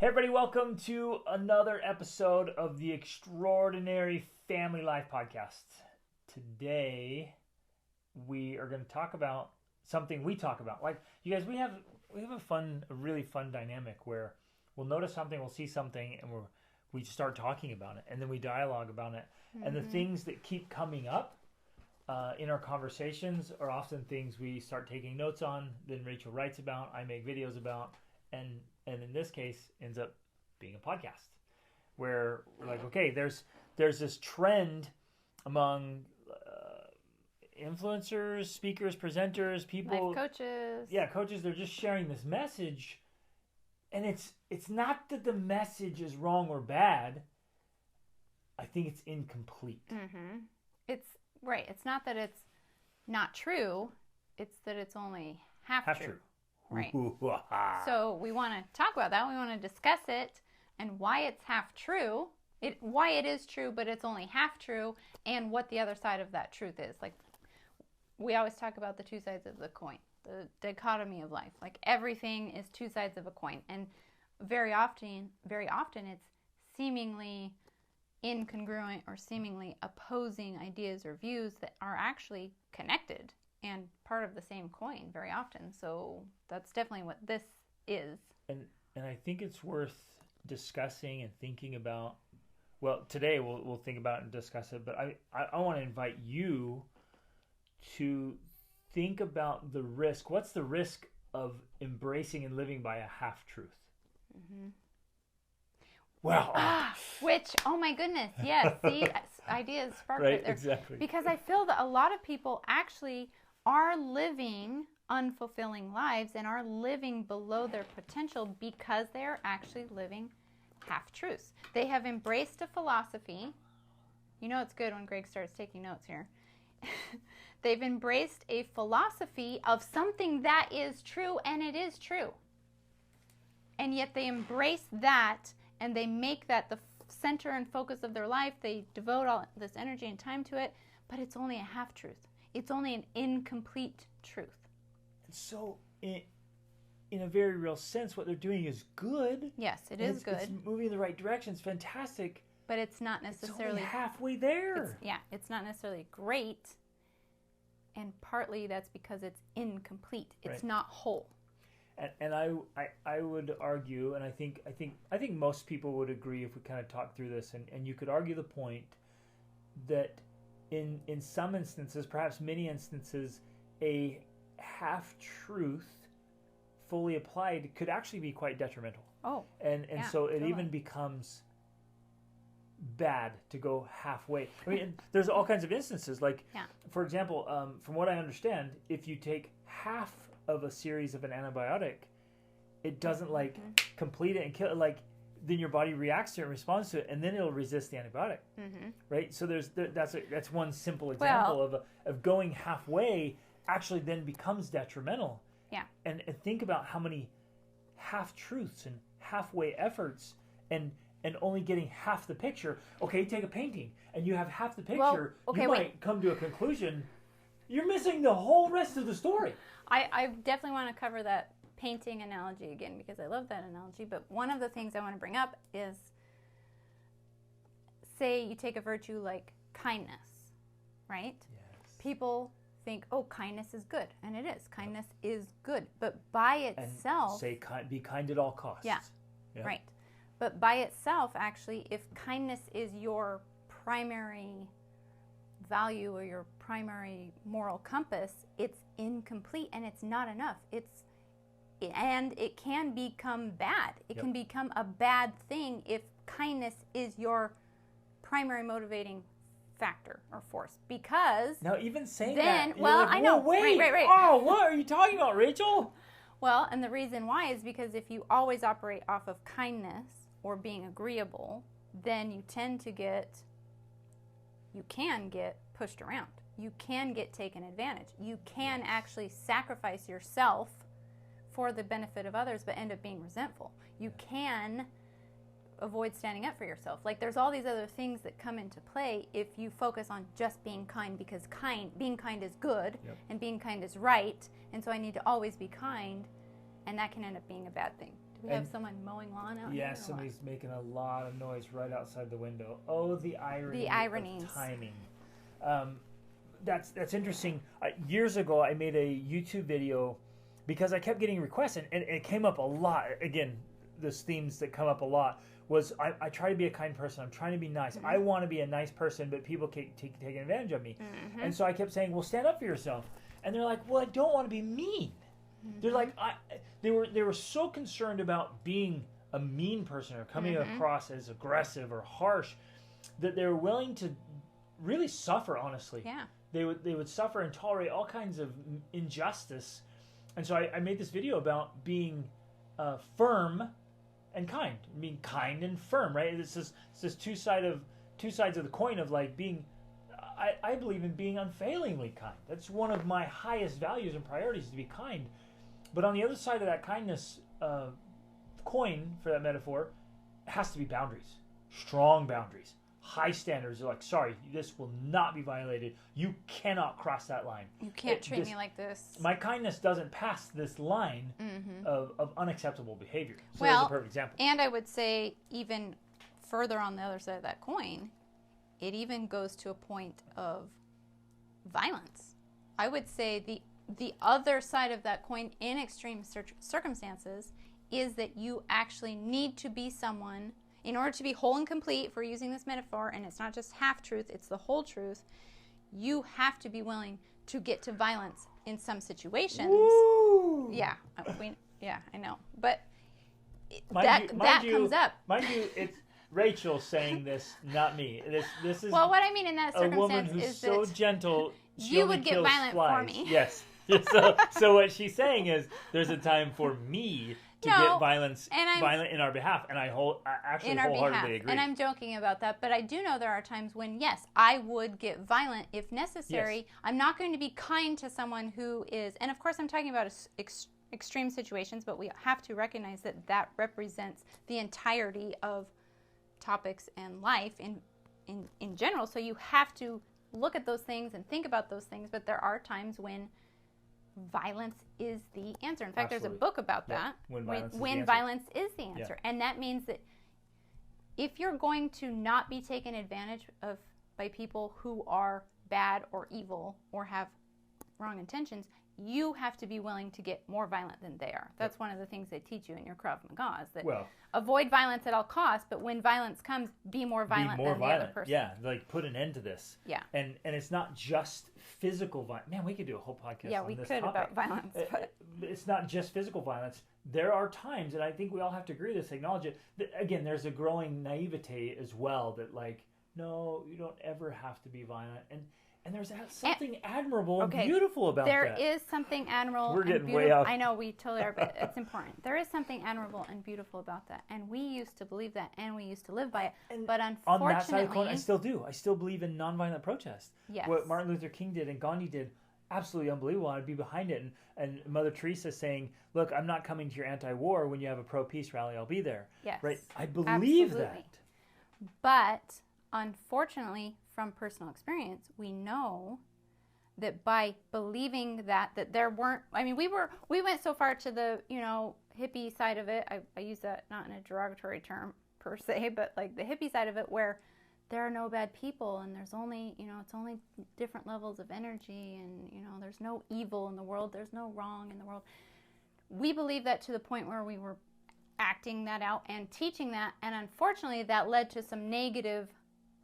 Hey everybody, welcome to another episode of the Extraordinary Family Life Podcast. Today, we are going to talk about something we talk about. Like, you guys, we have a really fun dynamic where we'll notice something, we'll see something, and we start talking about it, and then we dialogue about it. Mm-hmm. And the things that keep coming up in our conversations are often things we start taking notes on, then Rachel writes about, I make videos about, and in this case ends up being a podcast where we're like, okay, there's this trend among influencers, speakers, presenters, people, life coaches. Yeah, coaches. They're just sharing this message, and it's not that the message is wrong or bad. I think it's incomplete. Mm-hmm. It's right. It's not that it's not true. It's that it's only half true. Right. So we want to talk about that. We want to discuss it and why it's half true. Why it is true, but it's only half true, and what the other side of that truth is. Like, we always talk about the two sides of the coin, the dichotomy of life. Like, everything is two sides of a coin, and very often it's seemingly incongruent or seemingly opposing ideas or views that are actually connected and part of the same coin very often. So that's definitely what this is. And I think it's worth discussing and thinking about. Well, today we'll think about it and discuss it, but I want to invite you to think about the risk. What's the risk of embracing and living by a half-truth? Mm-hmm. Well, which, oh my goodness, yes, see, ideas sparked right there. Exactly. Because I feel that a lot of people actually are living unfulfilling lives and are living below their potential because they are actually living half-truths. They have embraced a philosophy. You know it's good when Greg starts taking notes here. They've embraced a philosophy of something that is true, and it is true. And yet they embrace that, and they make that the center and focus of their life. They devote all this energy and time to it, but it's only a half-truth. It's only an incomplete truth. And so, in a very real sense, what they're doing is good. Yes, it is good. It's moving in the right direction. It's fantastic. But it's not necessarily... It's only halfway there. It's not necessarily great. And partly that's because it's incomplete. It's not whole. And I would argue, and I think most people would agree if we kind of talk through this, and you could argue the point that in some instances, perhaps many instances, a half-truth fully applied could actually be quite detrimental. Oh. And so it even becomes bad to go halfway. I mean, there's all kinds of instances. Like, for example, from what I understand, if you take half of a series of an antibiotic, it doesn't complete it and kill it. Like, then your body reacts to it and responds to it, and then it'll resist the antibiotic. Mm-hmm. Right? So that's one simple example of going halfway actually then becomes detrimental. Yeah. And think about how many half-truths and halfway efforts and only getting half the picture. Okay, take a painting and you have half the picture. You might come to a conclusion. You're missing the whole rest of the story. I definitely want to cover that painting analogy again because I love that analogy. But one of the things I want to bring up is, say you take a virtue like kindness, right? Yes. People think, oh, kindness is good. And it is. Kindness is good. But by itself... And say be kind at all costs. Yeah, right. But by itself, actually, if kindness is your primary value or your primary moral compass, it's incomplete and it's not enough. And it can become bad. It can become a bad thing if kindness is your primary motivating factor or force. Because now, even saying then, that, well, like, I know, wait, right. Oh, what are you talking about, Rachel? Well, and the reason why is because if you always operate off of kindness or being agreeable, then you can get pushed around. You can get taken advantage. You can actually sacrifice yourself for the benefit of others, but end up being resentful. You can avoid standing up for yourself. Like, there's all these other things that come into play if you focus on just being kind, because being kind is good, and being kind is right, and so I need to always be kind, and that can end up being a bad thing Do we have someone mowing lawn out here? Yeah, somebody's making a lot of noise right outside the window. Oh, the irony The ironies. of timing. That's interesting. Years ago, I made a YouTube video because I kept getting requests, and it came up a lot. Again, those themes that come up a lot was I try to be a kind person. I'm trying to be nice. I want to be a nice person, but people keep taking advantage of me. And so I kept saying, well, stand up for yourself. And they're like, well, I don't want to be mean. They're like, they were so concerned about being a mean person or coming across as aggressive or harsh that they were willing to really suffer. Honestly, they would suffer and tolerate all kinds of injustice. And so I made this video about being firm and kind. Being kind and firm, right? It's this two sides of the coin of like being. I believe in being unfailingly kind. That's one of my highest values and priorities, to be kind. But on the other side of that kindness coin, for that metaphor, has to be boundaries. Strong boundaries. High standards. They're like, sorry, this will not be violated. You cannot cross that line. You can't treat me like this. My kindness doesn't pass this line of unacceptable behavior. So well, that's a perfect example. And I would say even further on the other side of that coin, it even goes to a point of violence. I would say the other side of that coin in extreme circumstances is that you actually need to be someone, in order to be whole and complete, if we're using this metaphor, and it's not just half-truth, it's the whole truth, you have to be willing to get to violence in some situations. Woo! Yeah, I know. But Mind you, comes up. Mind you, it's Rachel saying this, not me. This is well, what I mean in that circumstance a woman who's is so that gentle. You would get violent flies. for me. Yes. So what she's saying is, there's a time for me to get violent in our behalf, and I actually wholeheartedly agree. And I'm joking about that, but I do know there are times when, yes, I would get violent if necessary. Yes. I'm not going to be kind to someone who is, and of course I'm talking about extreme situations, but we have to recognize that represents the entirety of topics and life in general. So you have to look at those things and think about those things, but there are times when violence is the answer. In fact, There's a book about that. When violence is the answer. And that means that if you're going to not be taken advantage of by people who are bad or evil or have wrong intentions, you have to be willing to get more violent than they are. That's one of the things they teach you in your Krav Maga, is that avoid violence at all costs, but when violence comes, be more violent than the other person. Yeah, like put an end to this. Yeah. And it's not just physical violence. Man, we could do a whole podcast on this topic. Yeah, we could about violence. But it's not just physical violence. There are times, and I think we all have to agree with this, acknowledge it, that, again, there's a growing naivete as well, that like, no, you don't ever have to be violent. And there's something admirable and beautiful about that. There is something admirable We're getting and beautiful. way off. I know, we totally are, but it's important. There is something admirable and beautiful about that. And we used to believe that, and we used to live by it. But unfortunately... On that side of the coin, I still do. I still believe in nonviolent protest. Yes. What Martin Luther King did and Gandhi did, absolutely unbelievable. I'd be behind it. And Mother Teresa saying, look, I'm not coming to your anti-war. When you have a pro-peace rally, I'll be there. Yes. Right? I believe that. But unfortunately, from personal experience, we know that by believing that there weren't, I mean, we went so far to the, hippie side of it. I use that not in a derogatory term per se, but like the hippie side of it, where there are no bad people and there's only, it's only different levels of energy, and, there's no evil in the world. There's no wrong in the world. We believe that to the point where we were acting that out and teaching that. And unfortunately, that led to some negative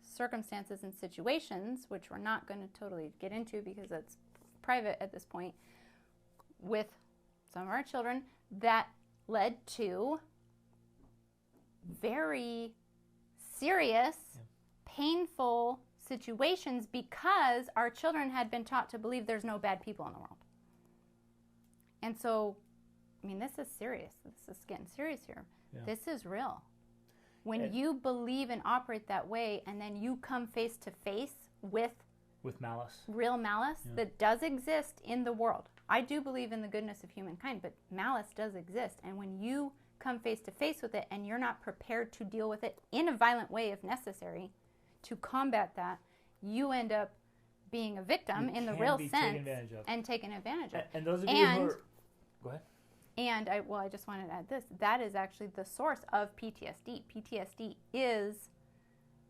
circumstances and situations, which we're not going to totally get into because that's private at this point, with some of our children, that led to very serious, painful situations because our children had been taught to believe there's no bad people in the world. And so, I mean, this is serious. This is getting serious here. Yeah. This is real. When you believe and operate that way, and then you come face to face with malice, real malice that does exist in the world. I do believe in the goodness of humankind, but malice does exist. And when you come face to face with it and you're not prepared to deal with it in a violent way if necessary to combat that, you end up being a victim in the real sense and taken advantage of. And those of you who are... Go ahead. And I just wanted to add this. That is actually the source of PTSD. PTSD is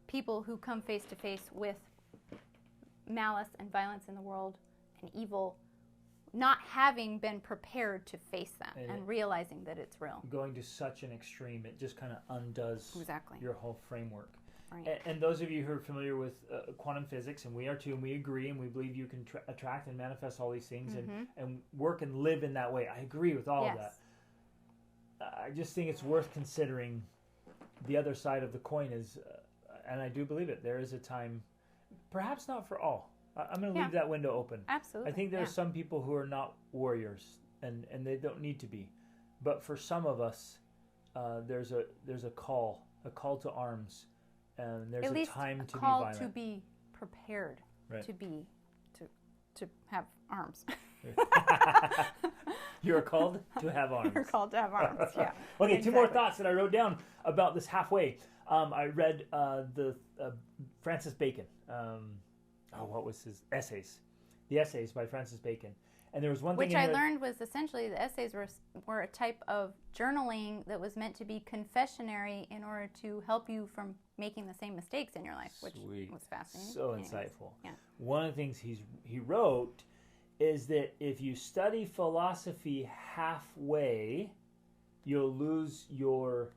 people who come face to face with malice and violence in the world and evil, not having been prepared to face them and realizing that it's real. Going to such an extreme, it just kind of undoes your whole framework. Right. And those of you who are familiar with quantum physics, and we are too, and we agree, and we believe you can attract and manifest all these things and work and live in that way. I agree with all of that. I just think it's worth considering the other side of the coin is, and I do believe it, there is a time, perhaps not for all. I'm going to leave that window open. Absolutely. I think there are some people who are not warriors, and they don't need to be. But for some of us, there's a call to arms, and there's a time to be violent. At least a call to be prepared, to have arms. You're called to have arms. You're called to have arms, yeah. Okay, exactly. 2 more thoughts that I wrote down about this halfway. I read the Francis Bacon. What was his essays? The essays by Francis Bacon. And there was one thing which I learned was essentially the essays were a type of journaling that was meant to be confessionary in order to help you from making the same mistakes in your life, which was fascinating. So insightful. Yeah. One of the things he wrote is that if you study philosophy halfway, you'll lose you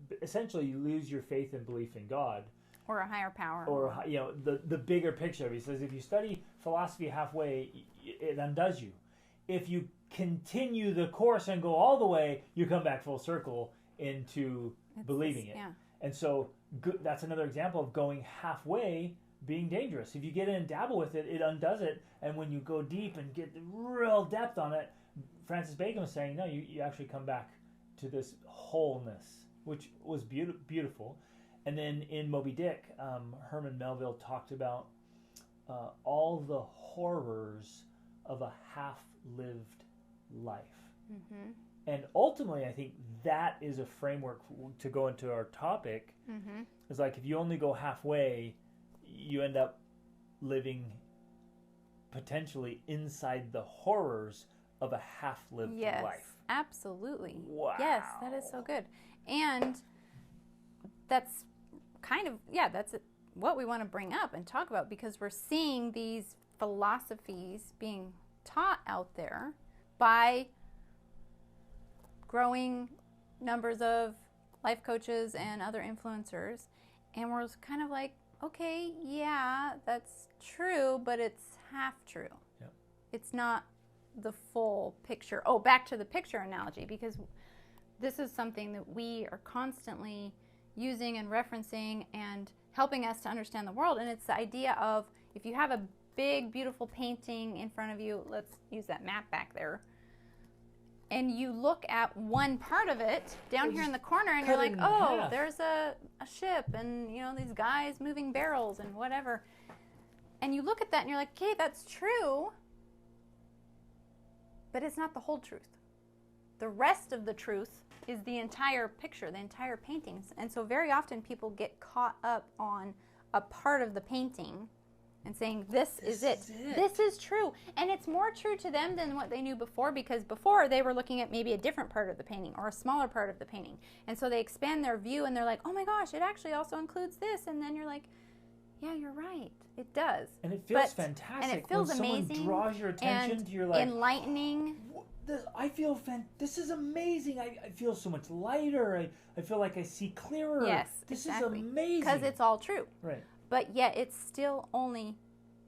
lose your faith and belief in God. Or a higher power. Or, the bigger picture. He says if you study philosophy halfway, it undoes you. If you continue the course and go all the way, you come back full circle into believing it. Yeah. And so that's another example of going halfway being dangerous. If you get in and dabble with it, it undoes it. And when you go deep and get real depth on it, Francis Bacon was saying, no, you actually come back to this wholeness, which was beautiful. And then in Moby Dick, Herman Melville talked about all the horrors of a half-lived life. Mm-hmm. And ultimately, I think that is a framework to go into our topic. Mm-hmm. It's like if you only go halfway, you end up living potentially inside the horrors of a half-lived life. Yes, absolutely. Wow. Yes, that is so good. And that's kind of, that's what we want to bring up and talk about, because we're seeing these philosophies being taught out there by growing numbers of life coaches and other influencers. And we're kind of like, okay, yeah, that's true, but it's half true. Yep. It's not the full picture. Oh, back to the picture analogy, because this is something that we are constantly using and referencing and helping us to understand the world. And it's the idea of, if you have a big, beautiful painting in front of you, let's use that map back there, and you look at one part of it down here in the corner, and you're like, oh, there's a ship, and these guys moving barrels and whatever. And you look at that and you're like, okay, that's true, but it's not the whole truth. The rest of the truth is the entire picture, the entire paintings. And so very often people get caught up on a part of the painting and saying, this is it. This is true. And it's more true to them than what they knew before, because before they were looking at maybe a different part of the painting or a smaller part of the painting. And so they expand their view and they're like, oh my gosh, it actually also includes this. And then you're like, yeah, you're right. It does. And it feels fantastic. And it feels when amazing. Someone draws your attention to your like enlightening. This is amazing. I feel so much lighter. I feel like I see clearer. Yes, this exactly. is amazing. Because it's all true. Right. But yet it's still only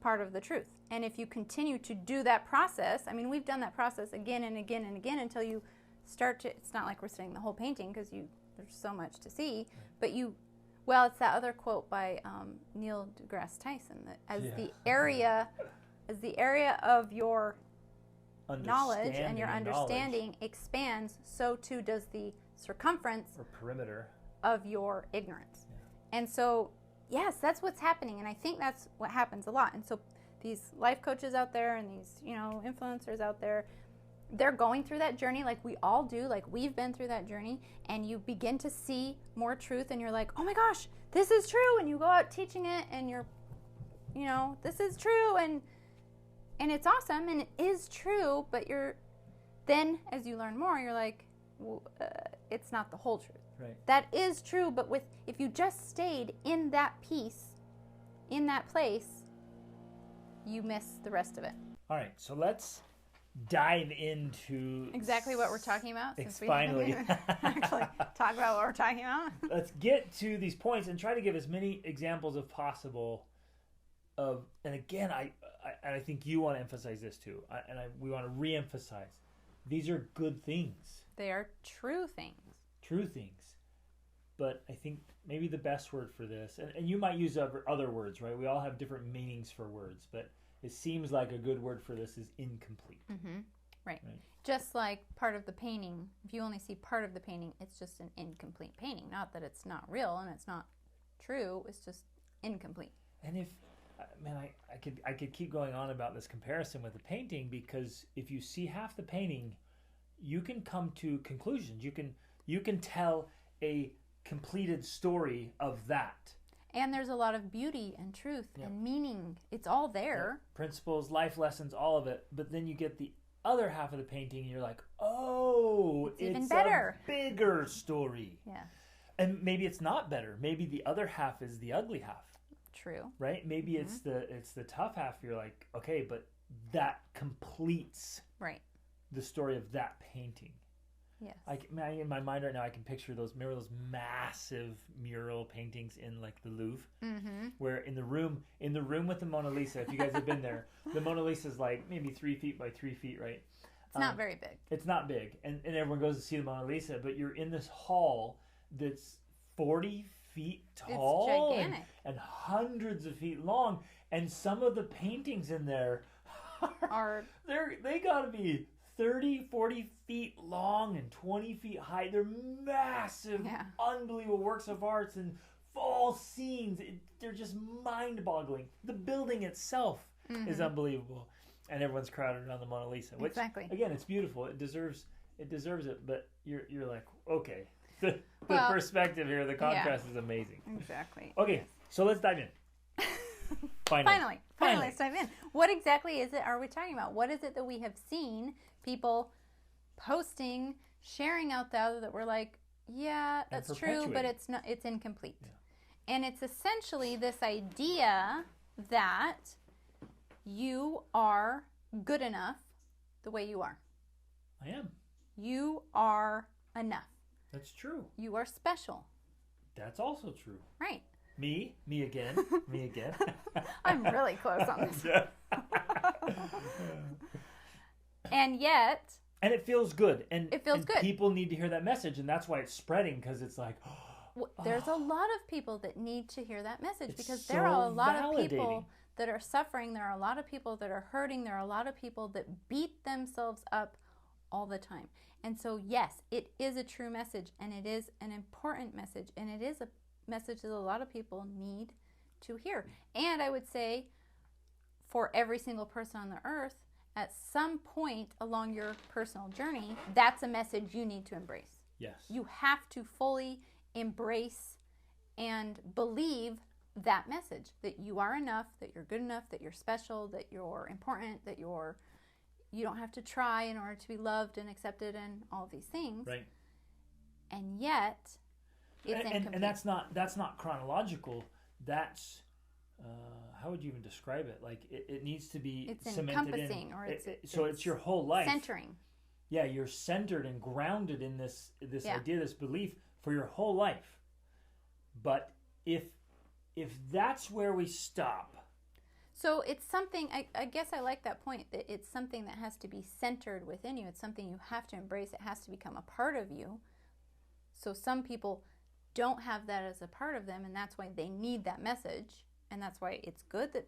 part of the truth. And if you continue to do that process, I mean, we've done that process again and again and again until you start to, it's not like we're studying the whole painting because there's so much to see, but it's that other quote by Neil deGrasse Tyson, that as the area of your knowledge and your understanding expands, so too does the circumference or perimeter of your ignorance. Yeah. And so, yes, that's what's happening, and I think that's what happens a lot. And so these life coaches out there and these, influencers out there, they're going through that journey like we all do, like we've been through that journey, and you begin to see more truth, and you're like, oh my gosh, this is true, and you go out teaching it, and you're, this is true, and it's awesome, and it is true, but you're then as you learn more, you're like, well, it's not the whole truth. Right. That is true, but if you just stayed in that piece, in that place, you miss the rest of it. All right, so let's dive into exactly what we're talking about. Finally, actually talk about what we're talking about. Let's get to these points and try to give as many examples as possible. And again, I think you want to emphasize this too, we want to re-emphasize. These are good things. They are true things. True things. But I think maybe the best word for this, and you might use other words, right? We all have different meanings for words, but it seems like a good word for this is incomplete. Mm-hmm. Right. Just like part of the painting, if you only see part of the painting, it's just an incomplete painting. Not that it's not real and it's not true, it's just incomplete. And I could keep going on about this comparison with the painting, because if you see half the painting, you can come to conclusions. You can tell a completed story of that. And there's a lot of beauty and truth and meaning. It's all there. Principles, life lessons, all of it. But then you get the other half of the painting and you're like, oh, it's even better. A bigger story. Yeah. And maybe it's not better. Maybe the other half is the ugly half. True. Right? Maybe it's the tough half. You're like, okay, but that completes the story of that painting. Yes. In my mind right now, I can picture those massive mural paintings in like the Louvre, where in the room with the Mona Lisa, if you guys have been there, the Mona Lisa is like maybe 3 feet by 3 feet, right? It's not very big. It's not big, and everyone goes to see the Mona Lisa, but you're in this hall that's 40 feet tall, it's gigantic, and hundreds of feet long, and some of the paintings in there they gotta be 30, 40 feet long and 20 feet high. They're massive, unbelievable works of arts and fall scenes. They're just mind-boggling. The building itself is unbelievable. And everyone's crowded around the Mona Lisa. Which, again, it's beautiful. It deserves it. But you're like, okay. The perspective here, the contrast is amazing. Exactly. Okay, so let's dive in. Finally, let's dive in. What exactly are we talking about? What is it that we have seen people posting, sharing out there that we're like, yeah, that's true, but it's not. It's incomplete. Yeah. And it's essentially this idea that you are good enough the way you are. I am. You are enough. That's true. You are special. That's also true. Right. Me again. I'm really close on this. And yet... And it feels good. And it feels good. People need to hear that message, and that's why it's spreading, because it's like... There's a lot of people that need to hear that message, because there are a lot of people that are suffering. There are a lot of people that are hurting. There are a lot of people that beat themselves up all the time. And so, yes, it is a true message, and it is an important message, and it is a message that a lot of people need to hear. And I would say for every single person on the earth, at some point along your personal journey, that's a message you need to embrace. Yes. You have to fully embrace and believe that message, that you are enough, that you're good enough, that you're special, that you're important, that you don't have to try in order to be loved and accepted and all these things. Right. And yet it's incomplete. And that's not chronological. That's how would you even describe it? Like it needs to be it's cemented encompassing, in. Or it's your whole life. Centering. Yeah, you're centered and grounded in this idea, this belief for your whole life. But if that's where we stop. So it's something, I guess I like that point, that it's something that has to be centered within you. It's something you have to embrace. It has to become a part of you. So some people don't have that as a part of them, and that's why they need that message. And that's why it's good that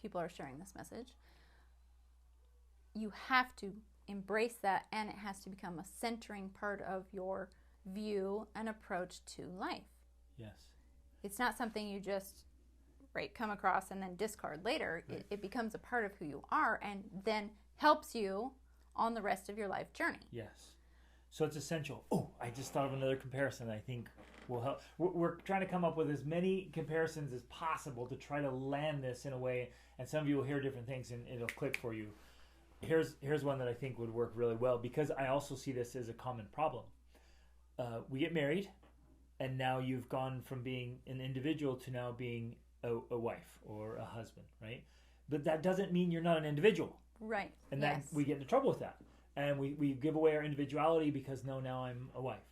people are sharing this message. You have to embrace that, and it has to become a centering part of your view and approach to life. Yes. It's not something you just come across and then discard later. Right. It becomes a part of who you are, and then helps you on the rest of your life journey. Yes. So it's essential. Oh, I just thought of another comparison I think will help. We're trying to come up with as many comparisons as possible to try to land this in a way, and some of you will hear different things and it'll click for you. here's one that I think would work really well, because I also see this as a common problem. We get married, and now you've gone from being an individual to now being a wife or a husband, right? But that doesn't mean you're not an individual. Right. And then we get into trouble with that. And we give away our individuality because now I'm a wife.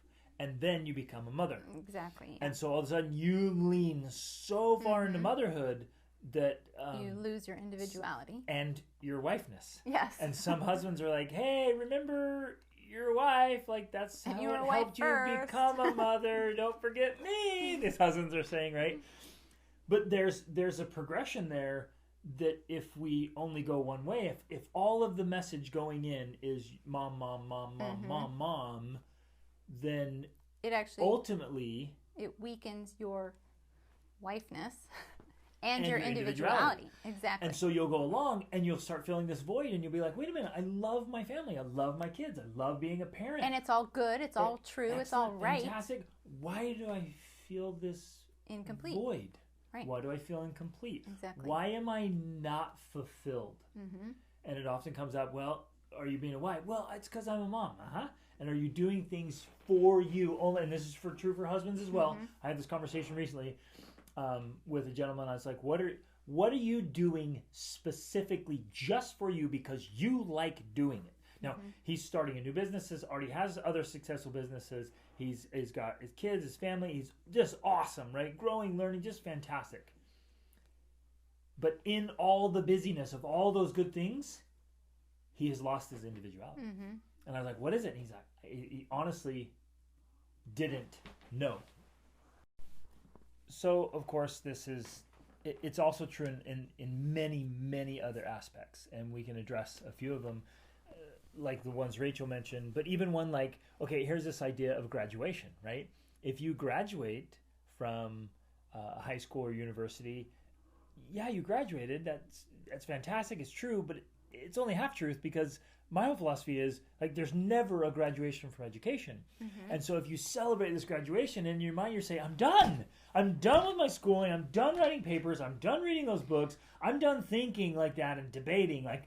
And then you become a mother. Exactly. And so all of a sudden you lean so far into motherhood that... you lose your individuality. And your wifeness. Yes. And some husbands are like, hey, remember your wife? Like, that's how it helped you become a mother. Don't forget me. These husbands are saying, right? But there's a progression there that if we only go one way, if all of the message going in is mom, mom, mom, mom, mom, mom, then it actually ultimately it weakens your wifeness and your individuality. Exactly. And so you'll go along and you'll start feeling this void, and you'll be like, wait a minute, I love my family, I love my kids, I love being a parent, and it's all good, it's all true, it's all right. Fantastic. Why do I feel this incomplete void? Right. Why do I feel incomplete? Exactly. Why am I not fulfilled? And it often comes up, well, are you being a wife? Well, it's because I'm a mom. And are you doing things for you only? And this is true for husbands as well. I had this conversation recently with a gentleman. I was like, what are you doing specifically just for you because you like doing it? Now, he's starting a new business, already has other successful businesses. He's got his kids, his family. He's just awesome, right? Growing, learning, just fantastic. But in all the busyness of all those good things, he has lost his individuality. And I was like, what is it? And he's like, he honestly didn't know. So, of course, it's also true in many, many other aspects. And we can address a few of them, like the ones Rachel mentioned, but even one like, okay, here's this idea of graduation, right? If you graduate from high school or university, yeah, you graduated. That's fantastic. It's true, but it's only half truth, because my whole philosophy is like there's never a graduation from education. And so if you celebrate this graduation, in your mind you're saying, I'm done with my schooling, I'm done writing papers, I'm done reading those books, I'm done thinking like that and debating, like,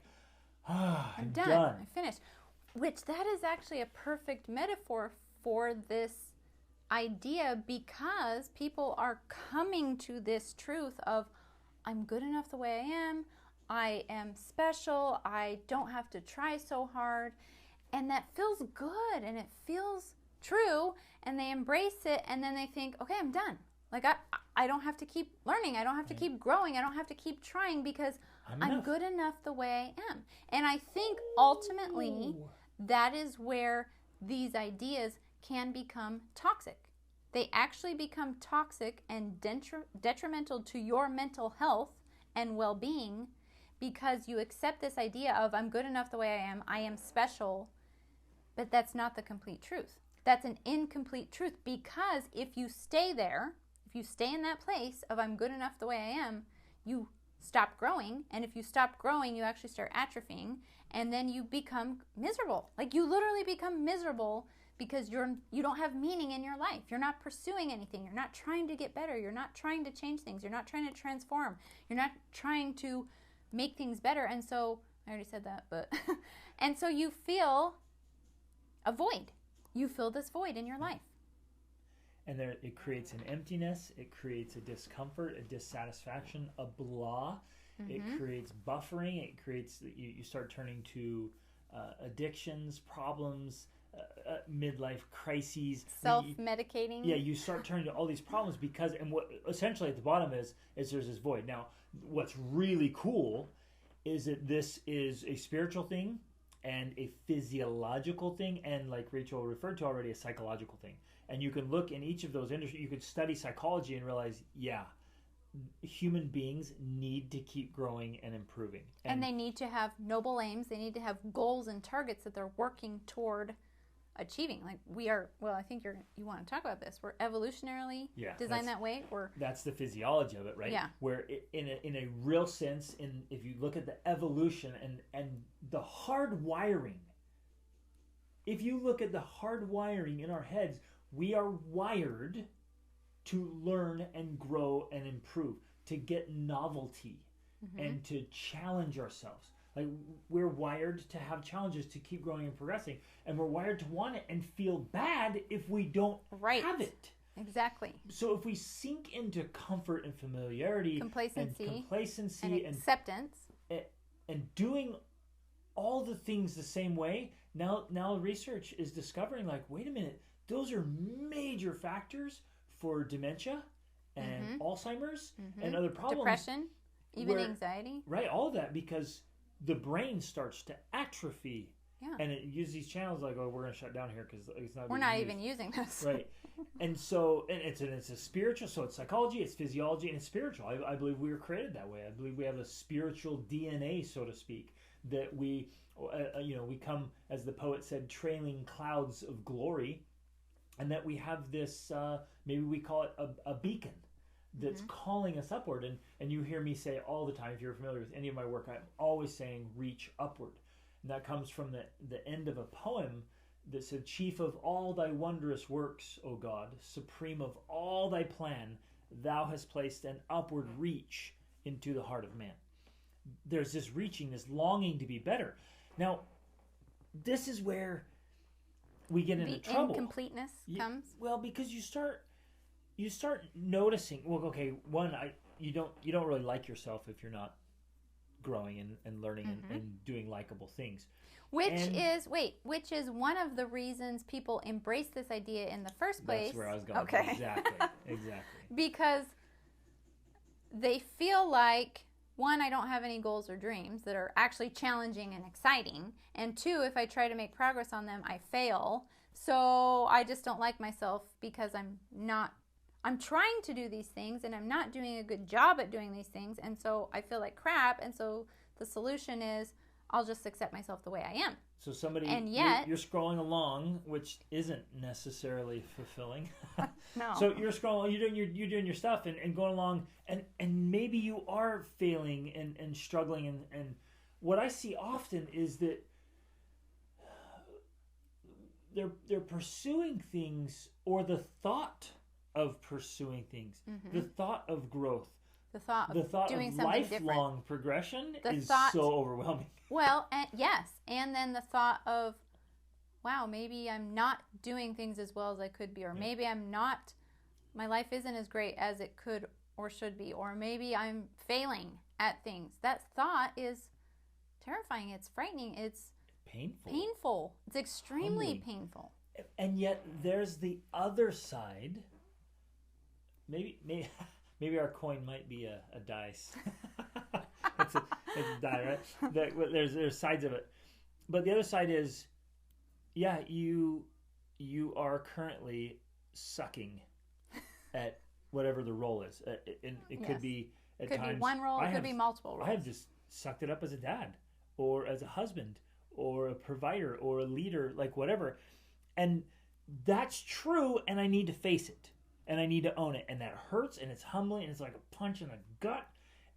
I'm done. I finished. Which that is actually a perfect metaphor for this idea, because people are coming to this truth of, I'm good enough the way I am. I am special. I don't have to try so hard. And that feels good and it feels true. And they embrace it, and then they think, okay, I'm done. Like I don't have to keep learning. I don't have to keep growing. I don't have to keep trying, because I'm good enough the way I am. And I think ultimately that is where these ideas can become toxic. They actually become toxic and detrimental to your mental health and well-being, because you accept this idea of, I'm good enough the way I am special, but that's not the complete truth. That's an incomplete truth, because if you stay there, if you stay in that place of I'm good enough the way I am, you stop growing. And if you stop growing, you actually start atrophying, and then you become miserable. Like, you literally become miserable because you don't have meaning in your life. You're not pursuing anything. You're not trying to get better. You're not trying to change things. You're not trying to transform. You're not trying to make things better. And so, I already said that, but, and so you feel a void. You feel this void in your life. And it creates an emptiness, it creates a discomfort, a dissatisfaction, a blah. It creates buffering, it creates, you start turning to addictions, problems, midlife crises. Self-medicating. Yeah, you start turning to all these problems because, and what essentially at the bottom is there's this void. Now, what's really cool is that this is a spiritual thing and a physiological thing, and like Rachel referred to already, a psychological thing. And you can look in each of those industries, you could study psychology and realize, yeah, human beings need to keep growing and improving. And they need to have noble aims. They need to have goals and targets that they're working toward achieving. Like we are, well, I think you want to talk about this. We're evolutionarily designed that way. That's the physiology of it, right? Yeah. Where in a real sense, if you look at the evolution and the hard wiring, if you look at the hard wiring in our heads, we are wired to learn and grow and improve, to get novelty and to challenge ourselves. Like, we're wired to have challenges, to keep growing and progressing. And we're wired to want it and feel bad if we don't have it. Exactly. So if we sink into comfort and familiarity, complacency and acceptance, and doing all the things the same way, now research is discovering, like, wait a minute, those are major factors for dementia and Alzheimer's and other problems. Depression, even anxiety. Right, all of that, because the brain starts to atrophy. Yeah. And it uses these channels like, oh, we're going to shut down here because it's not. We're not even using this. Right. And so, and it's a spiritual, so it's psychology, it's physiology, and it's spiritual. I believe we were created that way. I believe we have a spiritual DNA, so to speak, that we come, as the poet said, trailing clouds of glory, and that we have this, maybe we call it a beacon that's calling us upward. And you hear me say all the time, if you're familiar with any of my work, I'm always saying reach upward. And that comes from the end of a poem that said, chief of all thy wondrous works, O God, supreme of all thy plan, thou hast placed an upward reach into the heart of man. There's this reaching, this longing to be better. Now, this is where we get into trouble. The incompleteness comes. Well, because you start noticing. Well, okay, one, you don't really like yourself if you're not growing and learning and doing likable things. Which is one of the reasons people embrace this idea in the first place. That's where I was going. Okay. Exactly. Because they feel like, one, I don't have any goals or dreams that are actually challenging and exciting. And two, if I try to make progress on them, I fail. So I just don't like myself because I'm trying to do these things and I'm not doing a good job at doing these things. And so I feel like crap. And so the solution is I'll just accept myself the way I am. So somebody, and yet, you're scrolling along, which isn't necessarily fulfilling. No. So you're scrolling, you're doing your stuff and going along, and maybe you are failing and struggling. And what I see often is that they're pursuing things, or the thought of pursuing things, the thought of growth, the thought doing of something lifelong different. progression is so overwhelming. Well, yes, and then the thought of, wow, maybe I'm not doing things as well as I could be, or maybe my life isn't as great as it could or should be, or maybe I'm failing at things. That thought is terrifying. It's frightening. It's painful. It's extremely painful. And yet there's the other side. Maybe our coin might be a dice. It's a die, right? There's sides of it, but the other side is, you are currently sucking at whatever the role is. It could be at times. Could be one role. It could be multiple roles. I have just sucked it up as a dad, or as a husband, or a provider, or a leader, like whatever, and that's true. And I need to face it. And I need to own it. And that hurts, and it's humbling, and it's like a punch in the gut.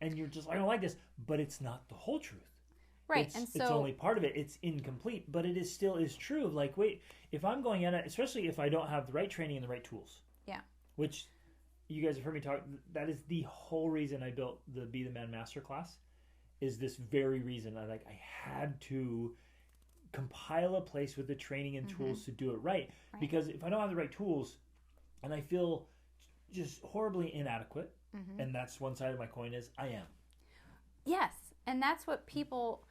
And you're just, I don't like this. But it's not the whole truth. Right. It's only part of it. It's incomplete. But it still is true. Like, wait, if I'm going at it, especially if I don't have the right training and the right tools. Yeah. Which you guys have heard me talk. That is the whole reason I built the Be the Man Masterclass. Is this very reason. I had to compile a place with the training and tools to do it right. Because if I don't have the right tools, and I feel just horribly inadequate, and that's one side of my coin, is I am. Yes, and that's what people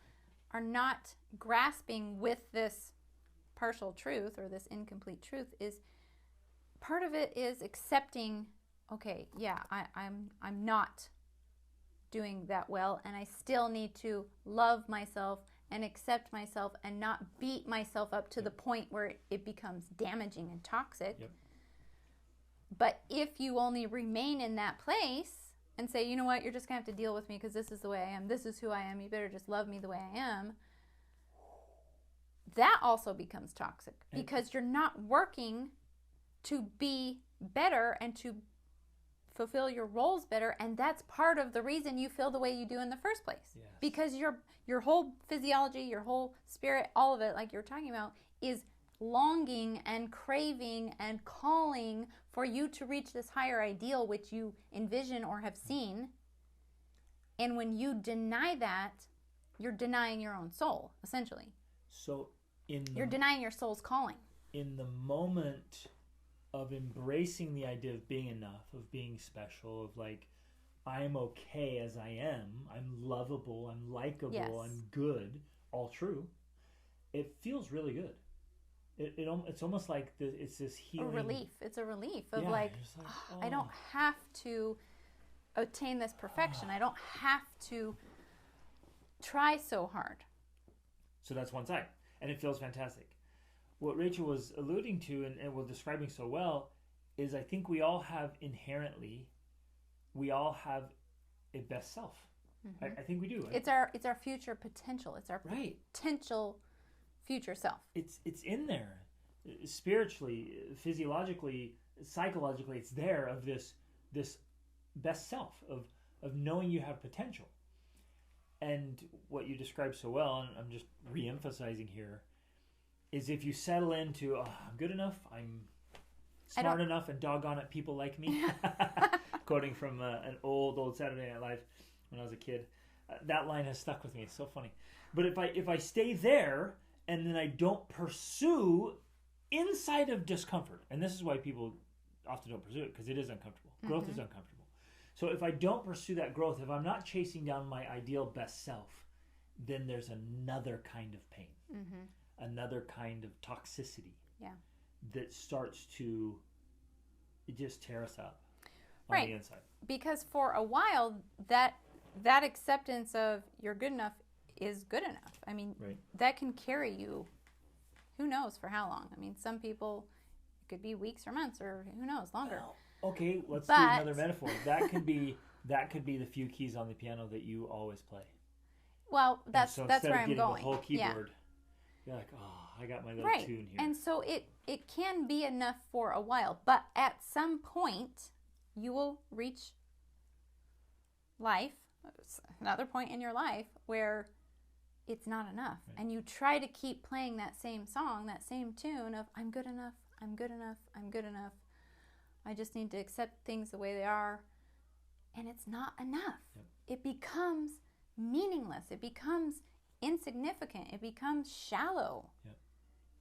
are not grasping with this partial truth, or this incomplete truth, is part of it is accepting, okay, yeah, I'm not doing that well, and I still need to love myself and accept myself and not beat myself up to the point where it becomes damaging and toxic. Yep. But if you only remain in that place and say, you know what, you're just going to have to deal with me because this is the way I am, this is who I am, you better just love me the way I am, that also becomes toxic, because you're not working to be better and to fulfill your roles better, and that's part of the reason you feel the way you do in the first place. Yes. Because your whole physiology, your whole spirit, all of it, like you're talking about, is longing and craving and calling for you to reach this higher ideal which you envision or have seen. And when you deny that, you're denying your own soul, essentially. So you're denying your soul's calling. In the moment of embracing the idea of being enough, of being special, of like, I'm okay as I am, I'm lovable, I'm likable, Yes. I'm good, all true, it feels really good. It's almost like it's this healing. A relief. It's a relief of Yeah, like, oh. I don't have to attain this perfection. I don't have to try so hard. So that's one side. And it feels fantastic. What Rachel was alluding to and was describing so well is I think we all have inherently, we all have a best self. Mm-hmm. I think we do. It's our future potential. It's our right. potential future self. It's in there. Spiritually, physiologically, psychologically, it's there of this best self of knowing you have potential. And what you described so well, and I'm just re-emphasizing here, is if you settle into, I'm good enough, I'm smart enough, and doggone it, people like me. Quoting from an old Saturday Night Live when I was a kid. That line has stuck with me. It's so funny. But if I stay there and then I don't pursue inside of discomfort, and this is why people often don't pursue it, because it is uncomfortable. Growth is uncomfortable. So if I don't pursue that growth, if I'm not chasing down my ideal best self, then there's another kind of pain, another kind of toxicity that starts to just tear us up on the inside. Because for a while, that acceptance of you're good enough is good enough. I mean, that can carry you, who knows for how long. I mean, some people, it could be weeks or months or who knows, longer. Well, okay, let's do another metaphor. That could be the few keys on the piano that you always play. Well, that's where I'm going. Instead of getting the whole keyboard, you're like, I got my little tune here. And so it can be enough for a while, but at some point you will reach another point in your life where it's not enough. And you try to keep playing that same song, that same tune of I'm good enough, I'm good enough, I'm good enough. I just need to accept things the way they are. And it's not enough. It becomes meaningless. It becomes insignificant. It becomes shallow.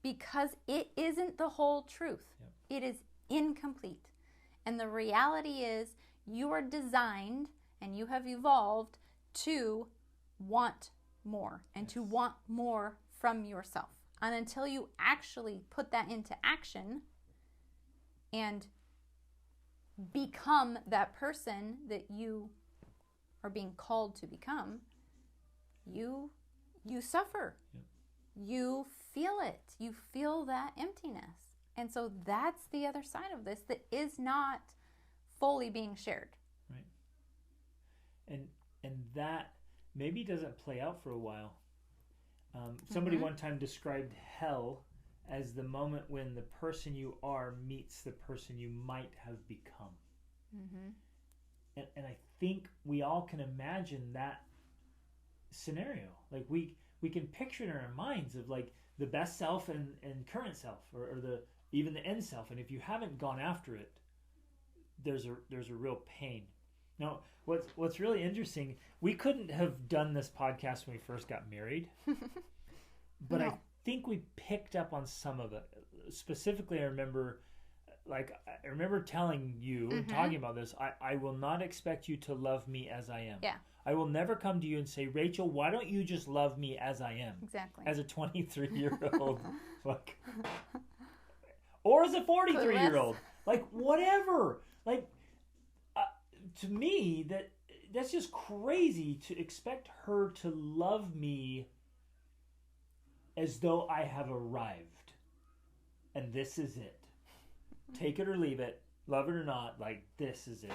Because it isn't the whole truth. It is incomplete. And the reality is you are designed and you have evolved to want more and to want more from yourself. And until you actually put that into action and become that person that you are being called to become, you suffer. You feel it. You feel that emptiness. And so that's the other side of this that is not fully being shared. Right. And that maybe doesn't play out for a while. Somebody one time described hell as the moment when the person you are meets the person you might have become. And I think we all can imagine that scenario. Like we can picture it in our minds of like the best self and current self or even the end self. And if you haven't gone after it, there's a real pain. Now, what's really interesting, we couldn't have done this podcast when we first got married, but I think we picked up on some of it. Specifically, I remember telling you and talking about this. I will not expect you to love me as I am. Yeah. I will never come to you and say, Rachel, why don't you just love me as I am? Exactly. As a 23-year-old. Like, or as a 43-year-old. Like, whatever. Like, to me, that's just crazy to expect her to love me as though I have arrived. And this is it. Take it or leave it. Love it or not. Like, this is it.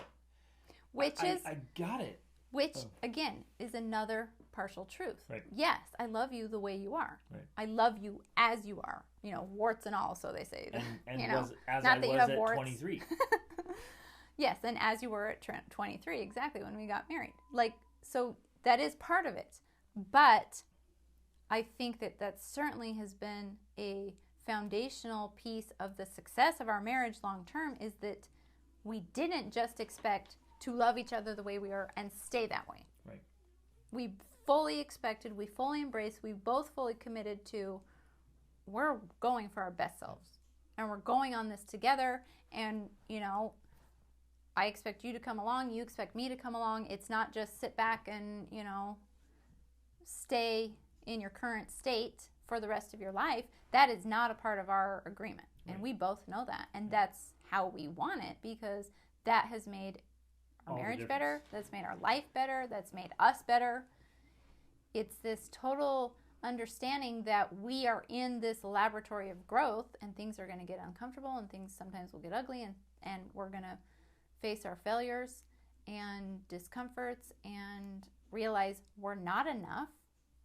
I got it. Which, again, is another partial truth. Right. Yes, I love you the way you are. Right. I love you as you are. Warts and all, so they say. And not I that was you have at warts. 23. Yes, and as you were at 23, exactly, when we got married. So that is part of it. But I think that certainly has been a foundational piece of the success of our marriage long term, is that we didn't just expect to love each other the way we are and stay that way. Right. We fully expected, we fully embraced, we both fully committed to, we're going for our best selves. And we're going on this together. And, you know, I expect you to come along. You expect me to come along. It's not just sit back and, you know, stay in your current state for the rest of your life. That is not a part of our agreement. Right. And we both know that. And that's how we want it, because that has made our marriage better. That's made our life better. That's made us better. It's this total understanding that we are in this laboratory of growth, and things are going to get uncomfortable, and things sometimes will get ugly, and we're going to face our failures and discomforts and realize we're not enough.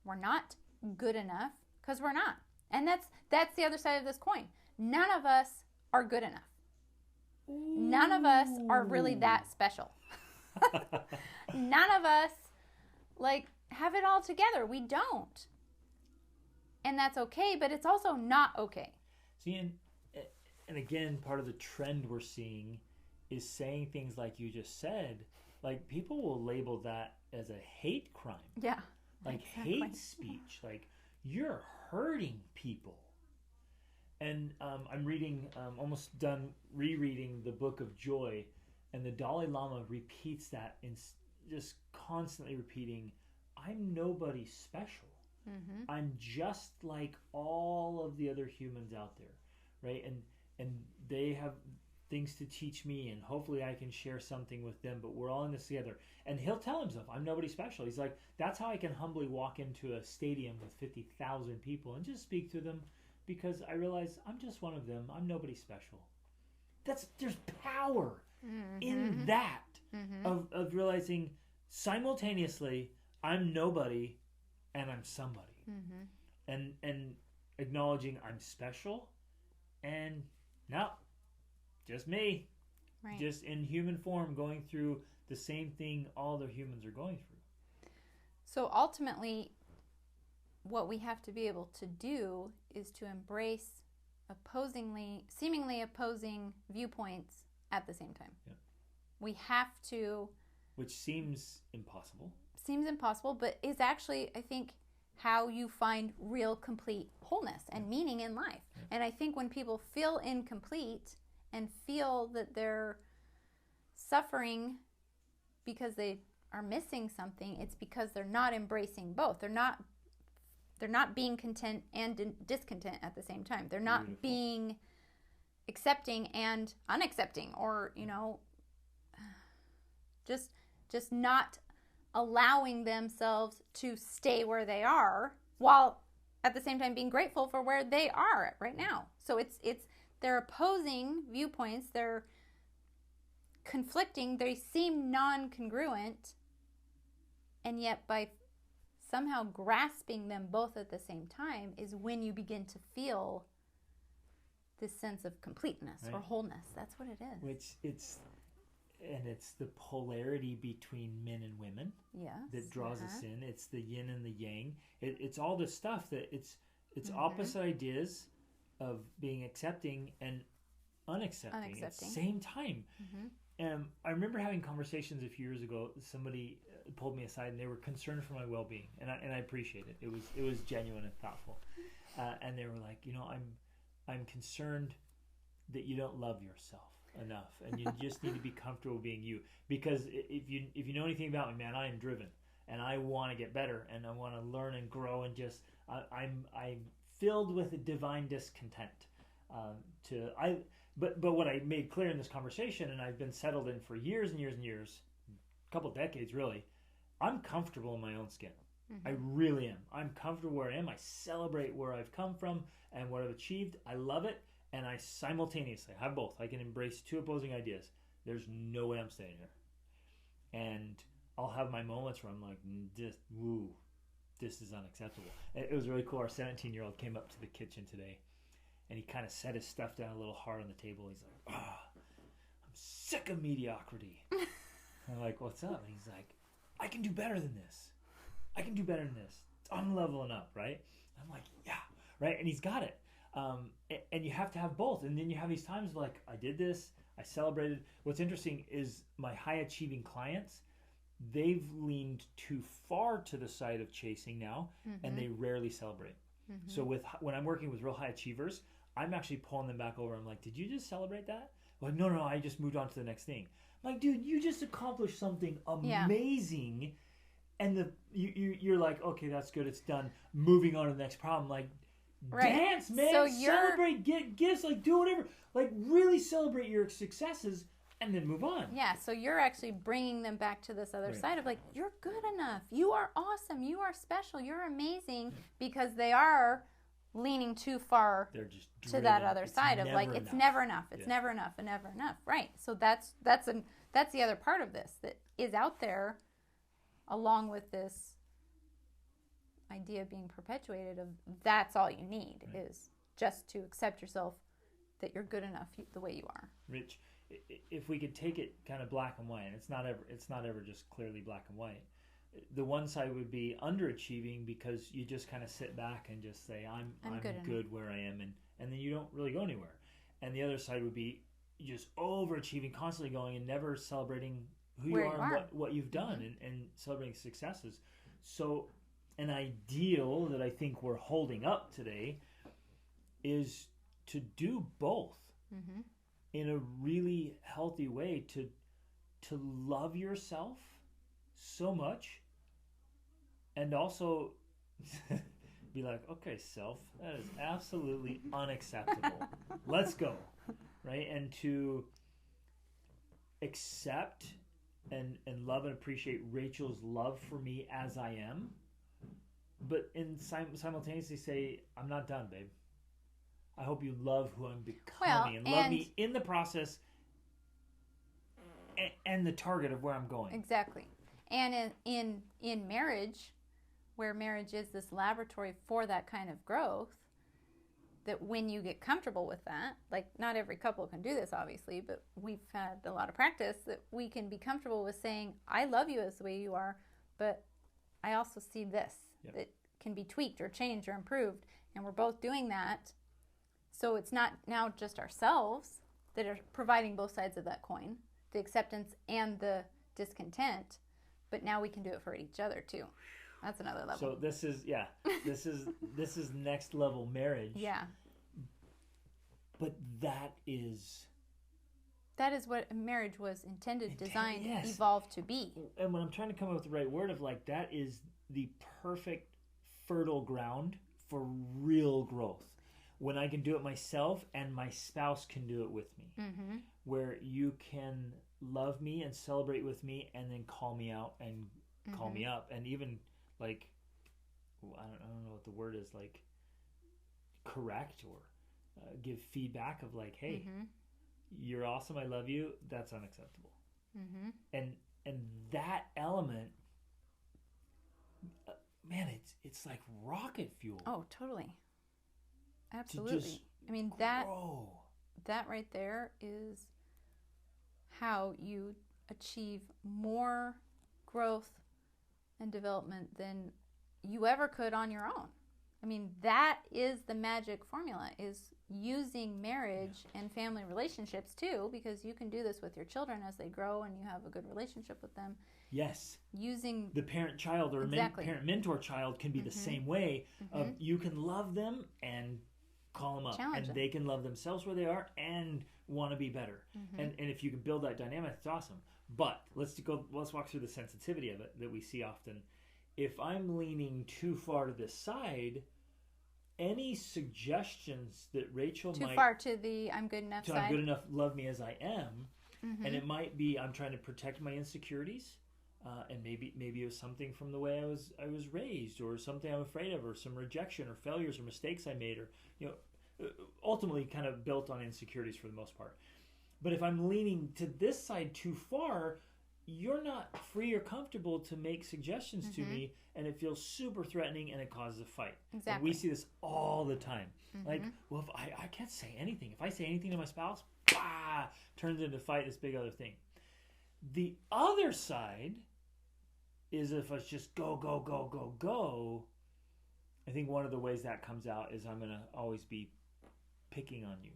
We're not good enough, because we're not. And that's the other side of this coin. None of us are good enough. Ooh. None of us are really that special. None of us like have it all together. We don't. And that's okay, but it's also not okay. See, and again, part of the trend we're seeing is saying things like you just said. Like, people will label that as a hate crime. Yeah. Like, exactly. Hate speech. Like, you're hurting people. And I'm reading, almost done rereading the Book of Joy, and the Dalai Lama repeats that, just constantly repeating, I'm nobody special. Mm-hmm. I'm just like all of the other humans out there, right? And they have things to teach me, and hopefully I can share something with them, but we're all in this together. And he'll tell himself, I'm nobody special. He's like, that's how I can humbly walk into a stadium with 50,000 people and just speak to them, because I realize I'm just one of them. I'm nobody special. There's power mm-hmm. in that mm-hmm. of realizing simultaneously I'm nobody and I'm somebody. Mm-hmm. And acknowledging I'm special, and no, just me. Right. Just in human form, going through the same thing all the humans are going through. So ultimately, what we have to be able to do is to embrace seemingly opposing viewpoints at the same time. Yeah. We have to... Which seems impossible. Seems impossible, but is actually, I think, how you find real complete wholeness and meaning in life. Yeah. And I think when people feel incomplete and feel that they're suffering because they are missing something, it's because they're not embracing both. They're not being content and discontent at the same time. They're not Beautiful. Being accepting and unaccepting, or, you know, just not allowing themselves to stay where they are, while at the same time being grateful for where they are right now. So it's they're opposing viewpoints, they're conflicting, they seem non-congruent, and yet by somehow grasping them both at the same time is when you begin to feel this sense of completeness right. or wholeness. That's what it is. Which it's the polarity between men and women that draws us in. It's the yin and the yang. It's all this stuff that it's mm-hmm. opposite ideas of being accepting and unaccepting at the same time. Mm-hmm. I remember having conversations a few years ago. Somebody pulled me aside, and they were concerned for my well-being, and I appreciate it. It was genuine and thoughtful. And they were like, you know, I'm concerned that you don't love yourself enough, and you just need to be comfortable being you. Because if you know anything about me, man, I am driven, and I want to get better, and I want to learn and grow, and just I'm filled with a divine discontent. But what I made clear in this conversation, and I've been settled in for years and years and years, a couple decades really, I'm comfortable in my own skin. Mm-hmm. I really am. I'm comfortable where I am. I celebrate where I've come from and what I've achieved. I love it. And I simultaneously have both. I can embrace two opposing ideas. There's no way I'm staying here. And I'll have my moments where I'm like, this is unacceptable. It was really cool. Our 17-year-old came up to the kitchen today, and he kind of set his stuff down a little hard on the table. He's like, I'm sick of mediocrity. I'm like, what's up? And he's like, I can do better than this. I can do better than this. I'm leveling up, right? I'm like, yeah, right? And he's got it. And you have to have both. And then you have these times like, I did this, I celebrated. What's interesting is my high achieving clients, they've leaned too far to the side of chasing now, and they rarely celebrate. So when I'm working with real high achievers, I'm actually pulling them back over. I'm like, did you just celebrate that? Like, no, I just moved on to the next thing. I'm like, dude, you just accomplished something amazing, and you're like, okay, that's good, it's done. Moving on to the next problem. Like, dance, man. So celebrate, get gifts, like do whatever. Like really celebrate your successes and then move on. Yeah, so you're actually bringing them back to this other side of like, you're good enough. You are awesome. You are special. You're amazing, because they are leaning too far to that other side of like, it's never enough. It's never enough and never enough. Right. So that's the other part of this that is out there, along with this idea being perpetuated of that's all you need is just to accept yourself, that you're good enough the way you are. Rich, if we could take it kind of black and white, and it's not ever just clearly black and white. The one side would be underachieving, because you just kind of sit back and just say, I'm good where I am, and then you don't really go anywhere. And the other side would be just overachieving, constantly going and never celebrating who you are and what you've done, and celebrating successes. So an ideal that I think we're holding up today is to do both in a really healthy way, to love yourself so much, and also be like, okay, self, that is absolutely unacceptable. Let's go. Right? And to accept and love and appreciate Rachel's love for me as I am, but simultaneously say, I'm not done, babe. I hope you love who I'm becoming, and love me in the process and the target of where I'm going. Exactly. And in marriage, where marriage is this laboratory for that kind of growth, that when you get comfortable with that, like not every couple can do this obviously, but we've had a lot of practice that we can be comfortable with saying, I love you as the way you are, but I also see this that can be tweaked or changed or improved, and we're both doing that. So it's not now just ourselves that are providing both sides of that coin, the acceptance and the discontent, but now we can do it for each other too. That's another level. So this is next level marriage. Yeah. But that is what a marriage was intended, designed, evolved to be. And when I'm trying to come up with the right word of like, that is the perfect fertile ground for real growth. When I can do it myself and my spouse can do it with me, where you can love me and celebrate with me, and then call me out and call me up, and even like, I don't know what the word is, like correct or give feedback of like, hey, you're awesome, I love you, that's unacceptable. And that element, man, it's like rocket fuel. Oh, totally. Absolutely. I mean, that right there is how you achieve more growth and development than you ever could on your own. I mean, that is the magic formula, is using marriage and family relationships too, because you can do this with your children as they grow and you have a good relationship with them. Yes. Using the parent-child or parent-mentor-child can be the same way. Of you can love them and call them up, and they can love themselves where they are and want to be better. And if you can build that dynamic, it's awesome. But let's walk through the sensitivity of it that we see often. If I'm leaning too far to this side, any suggestions that Rachel too far to the I'm good enough side. I'm good enough, love me as I am, and it might be I'm trying to protect my insecurities, and maybe it was something from the way I was raised, or something I'm afraid of, or some rejection, or failures, or mistakes I made, or ultimately kind of built on insecurities for the most part. But if I'm leaning to this side too far, you're not free or comfortable to make suggestions to me, and it feels super threatening, and it causes a fight. Exactly. And we see this all the time. Like, well, if I can't say anything. If I say anything to my spouse, turns into a fight, this big other thing. The other side is if it's just go, go, go, go, go. I think one of the ways that comes out is I'm going to always be picking on you.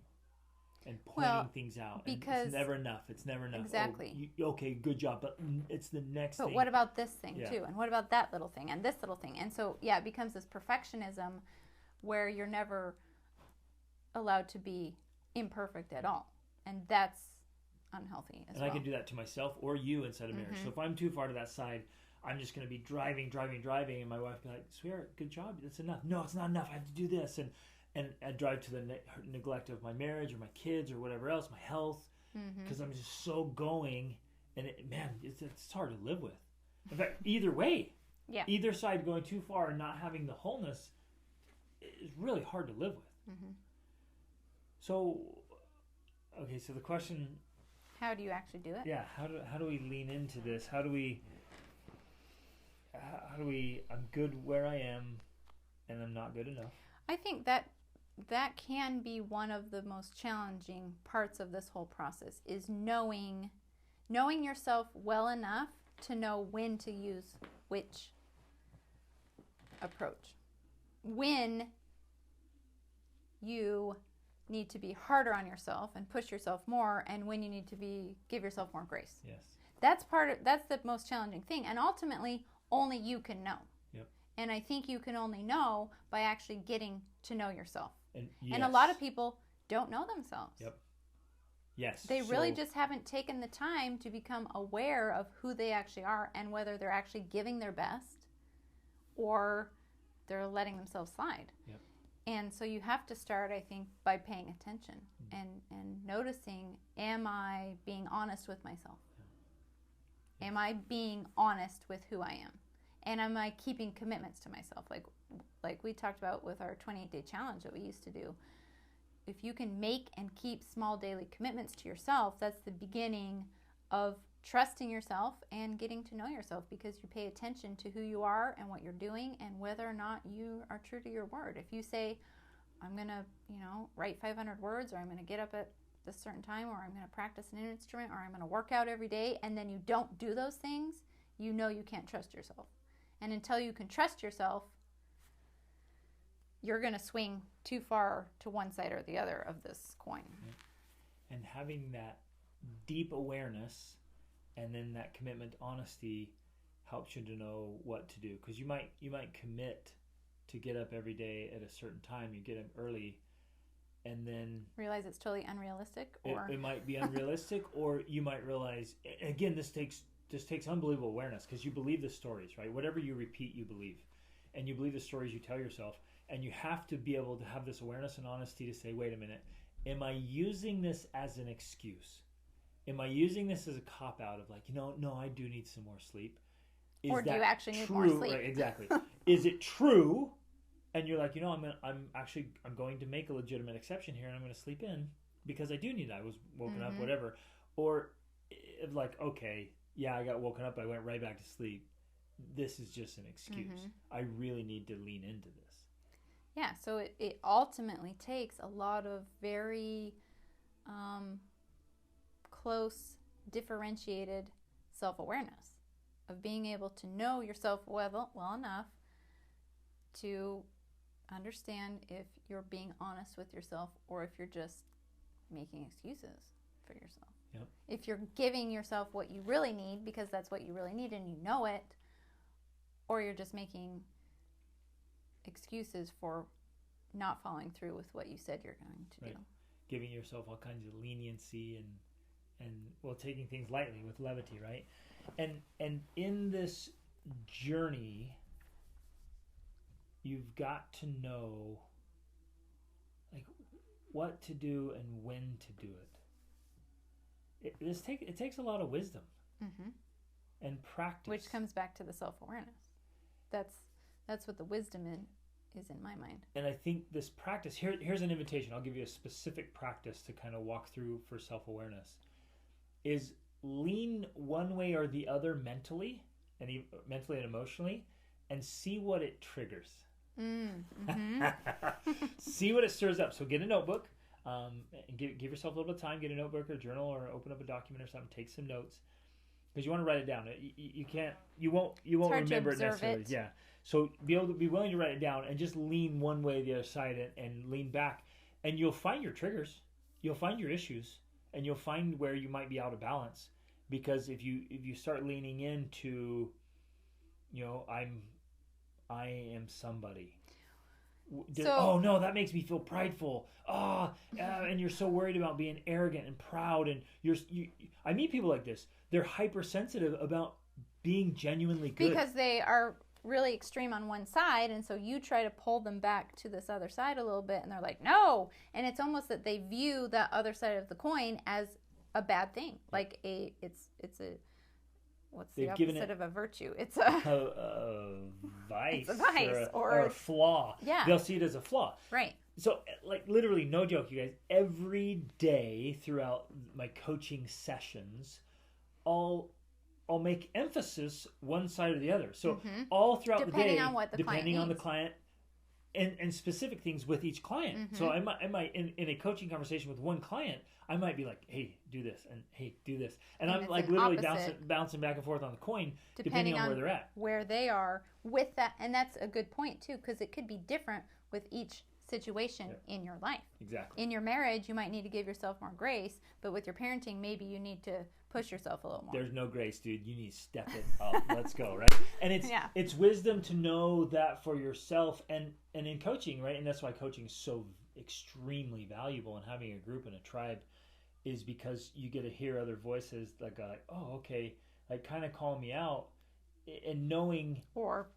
and pointing things out. Because it's never enough. It's never enough. Exactly. Okay, good job, but it's the next thing. But what about this thing too? And what about that little thing and this little thing? And so, it becomes this perfectionism where you're never allowed to be imperfect at all. And that's unhealthy as well. And I can do that to myself or you inside a marriage. So if I'm too far to that side, I'm just going to be driving, and my wife be like, sweetheart, good job, that's enough. No, it's not enough. I have to do this. And I drive to the neglect of my marriage or my kids or whatever else, my health, because I'm just so going. And it's hard to live with. In fact, either way, either side going too far and not having the wholeness is really hard to live with. So, okay, so the question... How do you actually do it? Yeah, how do we lean into this? How do we... I'm good where I am, and I'm not good enough. I think that can be one of the most challenging parts of this whole process, is knowing yourself well enough to know when to use which approach. When you need to be harder on yourself and push yourself more, and when you need to give yourself more grace. Yes. That's the most challenging thing, and ultimately only you can know. Yep. And I think you can only know by actually getting to know yourself. And a lot of people don't know themselves. Yep. Yes. They really just haven't taken the time to become aware of who they actually are and whether they're actually giving their best or they're letting themselves slide. Yep. And so you have to start, I think, by paying attention and noticing, am I being honest with myself? Yeah. Am I being honest with who I am? And am I keeping commitments to myself? Like we talked about with our 28-day challenge that we used to do. If you can make and keep small daily commitments to yourself, that's the beginning of trusting yourself and getting to know yourself, because you pay attention to who you are and what you're doing and whether or not you are true to your word. If you say, I'm going to, write 500 words, or I'm going to get up at this certain time, or I'm going to practice an instrument, or I'm going to work out every day, and then you don't do those things, you can't trust yourself. And until you can trust yourself, you're going to swing too far to one side or the other of this coin. And having that deep awareness and then that commitment to honesty helps you to know what to do. Because you might commit to get up every day at a certain time. You get up early and then... realize it's totally unrealistic? Or It might be unrealistic, or you might realize... Again, this takes unbelievable awareness, because you believe the stories, right? Whatever you repeat, you believe. And you believe the stories you tell yourself. And you have to be able to have this awareness and honesty to say, wait a minute, am I using this as an excuse? Am I using this as a cop-out of no, I do need some more sleep? Or do you actually need more sleep? Right, exactly. Is it true? And you're like, I'm going to make a legitimate exception here, and I'm going to sleep in because I do need it. I was woken up, whatever. Or okay, yeah, I got woken up, I went right back to sleep. This is just an excuse. I really need to lean into this. Yeah, so it ultimately takes a lot of very close, differentiated self-awareness, of being able to know yourself well enough to understand if you're being honest with yourself or if you're just making excuses for yourself. Yep. If you're giving yourself what you really need because that's what you really need and you know it, or you're just making excuses for not following through with what you said you're going to do. Giving yourself all kinds of leniency and taking things lightly with levity, right? And in this journey, you've got to know what to do and when to do it. It takes a lot of wisdom and practice, which comes back to the self-awareness. That's what the wisdom is in my mind. And I think this practice, here's an invitation. I'll give you a specific practice to kind of walk through for self-awareness, is lean one way or the other mentally and emotionally, and see what it triggers. See what it stirs up. So get a notebook, and give yourself a little bit of time. Get a notebook or a journal, or open up a document or something. Take some notes, because you want to write it down. You won't remember it necessarily. Yeah. So be willing to write it down and just lean one way or the other side and lean back, and you'll find your triggers. you'll find your issues, and you'll find where you might be out of balance. Because if you start leaning into, I am somebody. Oh no, that makes me feel prideful. And you're so worried about being arrogant and proud, and I meet people like this. They're hypersensitive about being genuinely good because they are really extreme on one side, and so you try to pull them back to this other side a little bit, and they're like, no, and it's almost that they view that other side of the coin as a bad thing, like it's a what's the opposite of a virtue? It's a vice. It's a vice or a flaw. Yeah. They'll see it as a flaw. Right. So, like, literally, no joke, you guys, every day throughout my coaching sessions, I'll make emphasis one side or the other. So all throughout the day, depending on the client, and specific things with each client. So I might in a coaching conversation with one client, I might be like, hey, do this, and hey, do this. And I'm like literally bouncing back and forth on the coin, depending on where they're at. Where they are with that. And that's a good point, too, because it could be different with each situation in your life. Exactly. In your marriage, you might need to give yourself more grace, but with your parenting, maybe you need to push yourself a little more. There's no grace, dude. You need to step it up. Let's go, right? And it's wisdom to know that for yourself, and in coaching, right? And that's why coaching is so extremely valuable, and having a group and a tribe is because you get to hear other voices that go like, oh, okay, like kind of calling me out and knowing or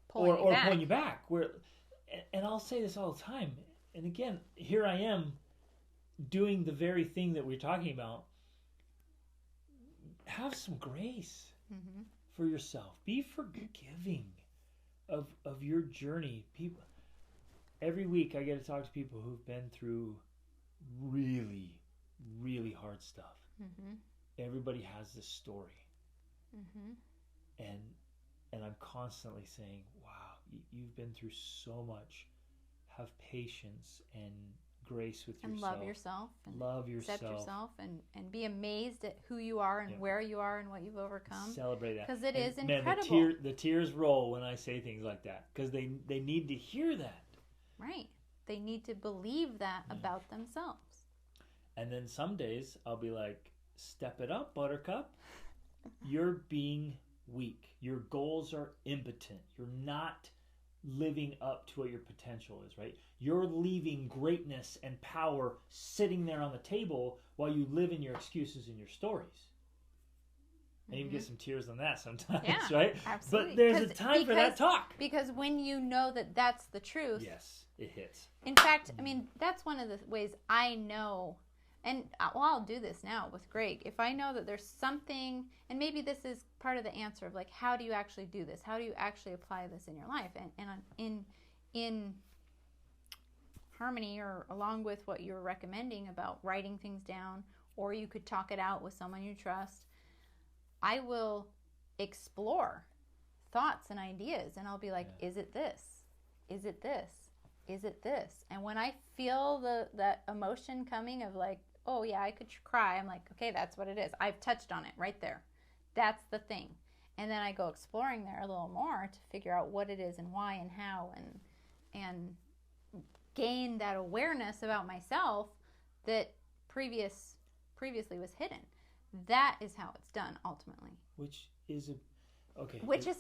pulling you back. And I'll say this all the time. And again, here I am doing the very thing that we're talking about. Have some grace for yourself. Be forgiving of your journey. People, every week I get to talk to people who've been through really, really hard stuff. Everybody has this story. And I'm constantly saying, wow, you've been through so much. Have patience and grace with yourself. And love yourself. And love yourself. Accept yourself and be amazed at who you are and where you are and what you've overcome. Celebrate that. Because it is incredible. Man, the tears roll when I say things like that. Because they need to hear that. Right. They need to believe that about themselves. And then some days I'll be like, step it up, buttercup. You're being weak. Your goals are impotent. You're not living up to what your potential is, right? You're leaving greatness and power sitting there on the table while you live in your excuses and your stories. And you get some tears on that sometimes, right? Absolutely. But there's a time for that talk. Because when you know that that's the truth. Yes, it hits. In fact, I mean, that's one of the ways I know. And I'll do this now with Greg. If I know that there's something, and maybe this is part of the answer of like, how do you actually do this? How do you actually apply this in your life? And in harmony or along with what you're recommending about writing things down, or you could talk it out with someone you trust, I will explore thoughts and ideas, and I'll be like, is it this? Is it this? Is it this? And when I feel that emotion coming of like, oh yeah, I could cry, I'm like, okay, that's what it is. I've touched on it right there. That's the thing. And then I go exploring there a little more to figure out what it is and why and how, and gain that awareness about myself that previously was hidden. That is how it's done ultimately. Which is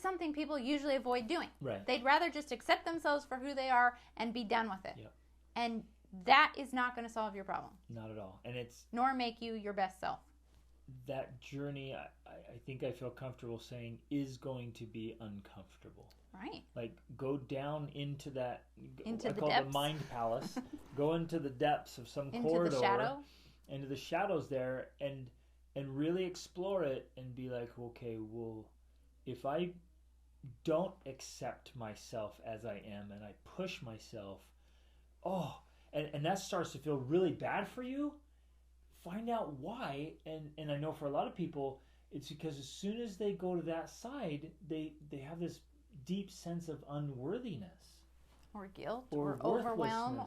something people usually avoid doing. Right. They'd rather just accept themselves for who they are and be done with it. Yep. And that is not going to solve your problem. Not at all. And nor make you your best self. That journey, I think I feel comfortable saying, is going to be uncomfortable. Right. Like, go down into that, into I the call depths. it the mind palace. Go into the depths of some into corridor. The shadow. Into the shadows there, and really explore it and be like, okay, well, if I don't accept myself as I am and I push myself, and that starts to feel really bad for you, find out why. And I know for a lot of people, it's because as soon as they go to that side, they have this deep sense of unworthiness. Or guilt. Or overwhelm.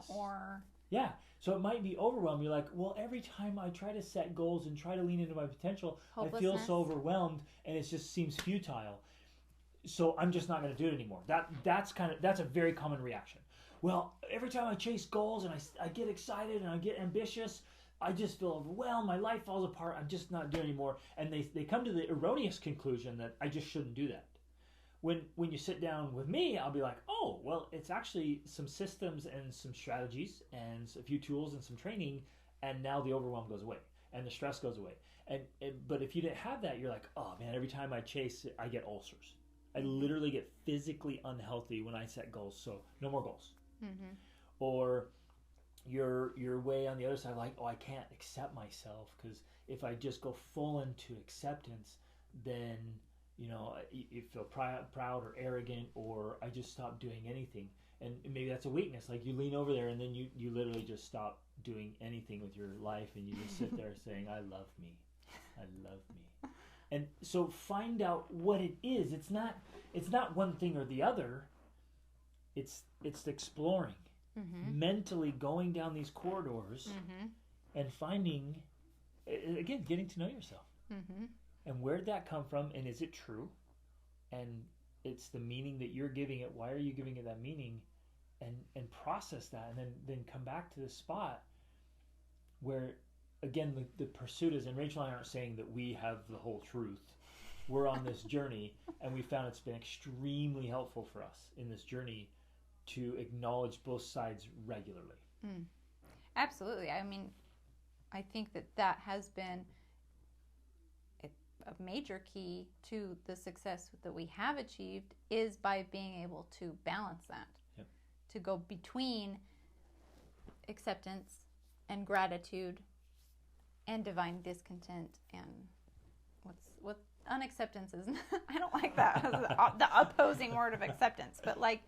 Yeah. So it might be overwhelmed. You're like, well, every time I try to set goals and try to lean into my potential, I feel so overwhelmed and it just seems futile. So I'm just not going to do it anymore. That's a very common reaction. Well, every time I chase goals and I get excited and I get ambitious, I just feel overwhelmed. My life falls apart. I'm just not doing anymore. And they come to the erroneous conclusion that I just shouldn't do that. When you sit down with me, I'll be like, oh, well, it's actually some systems and some strategies and a few tools and some training, and now the overwhelm goes away and the stress goes away. But if you didn't have that, you're like, oh man, every time I chase it, I get ulcers. I literally get physically unhealthy when I set goals. So no more goals. Mm-hmm. Or you're way on the other side, like, oh, I can't accept myself, because if I just go full into acceptance, then you feel proud or arrogant, or I just stop doing anything. And maybe that's a weakness. Like you lean over there and then you literally just stop doing anything with your life, and you just sit there saying, I love me. I love me. And so find out what it is. It's not one thing or the other. It's exploring. Mm-hmm. Mentally going down these corridors, mm-hmm. and finding, again, getting to know yourself. Mm-hmm. And where'd that come from, and is it true? And it's the meaning that you're giving it. Why are you giving it that meaning? And process that, and then come back to the spot where, again, the pursuit is, and Rachel and I aren't saying that we have the whole truth. We're on this journey, and we found it's been extremely helpful for us in this journey to acknowledge both sides regularly. Mm. Absolutely. I mean, I think that has been a major key to the success that we have achieved, is by being able to balance that. Yep. To go between acceptance and gratitude and divine discontent, and what unacceptance is. I don't like that. The opposing word of acceptance, but like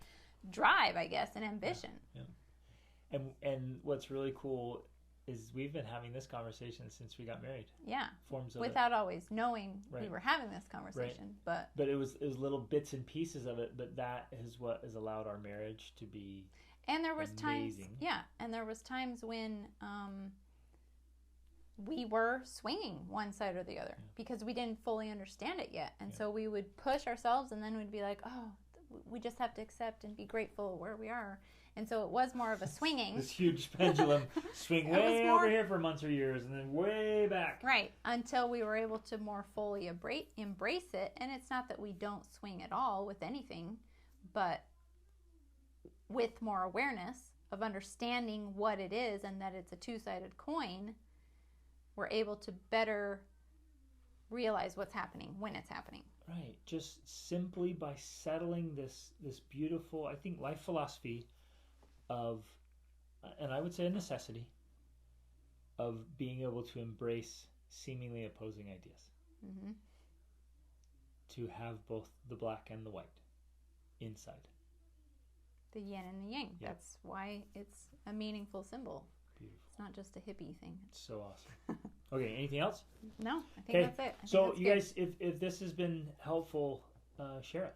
drive, I guess, and ambition. Yeah. And what's really cool is we've been having this conversation since we got married. Yeah. Forms of without always knowing we were having this conversation. Right. But it was little bits and pieces of it, but that is what has allowed our marriage to be And there was amazing. times when we were swinging one side or the other, because we didn't fully understand it yet. And so we would push ourselves, and then we'd be like, oh, we just have to accept and be grateful where we are. And so it was more of a swinging. This huge pendulum swing way over here for months or years, and then way back. Right, until we were able to more fully embrace it. And it's not that we don't swing at all with anything, but with more awareness of understanding what it is and that it's a two-sided coin, we're able to better realize what's happening when it's happening. Right, just simply by settling this beautiful, I think, life philosophy of, and I would say a necessity, of being able to embrace seemingly opposing ideas. Mm-hmm. To have both the black and the white inside. The yin and the yang. Yep. That's why it's a meaningful symbol. Beautiful. It's not just a hippie thing. It's so awesome. Okay, anything else? No, I think that's it. So you guys, if this has been helpful, share it.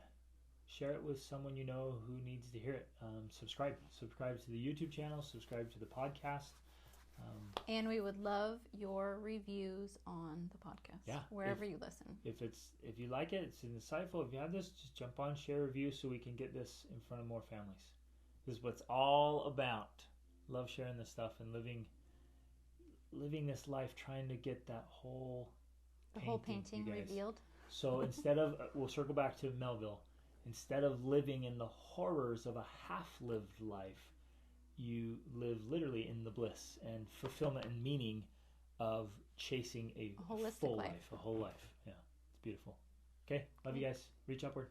Share it with someone you know who needs to hear it. Subscribe to the YouTube channel. Subscribe to the podcast. And we would love your reviews on the podcast. Yeah, wherever you listen. If you like it, it's insightful. If you have this, just jump on, share a review, so we can get this in front of more families. This is what it's all about. Love sharing this stuff and living this life, trying to get that whole painting revealed. So instead of, we'll circle back to Melville. Instead of living in the horrors of a half-lived life, you live literally in the bliss and fulfillment and meaning of chasing a full life, a whole life. Yeah, it's beautiful. Okay, love you guys. Reach upward.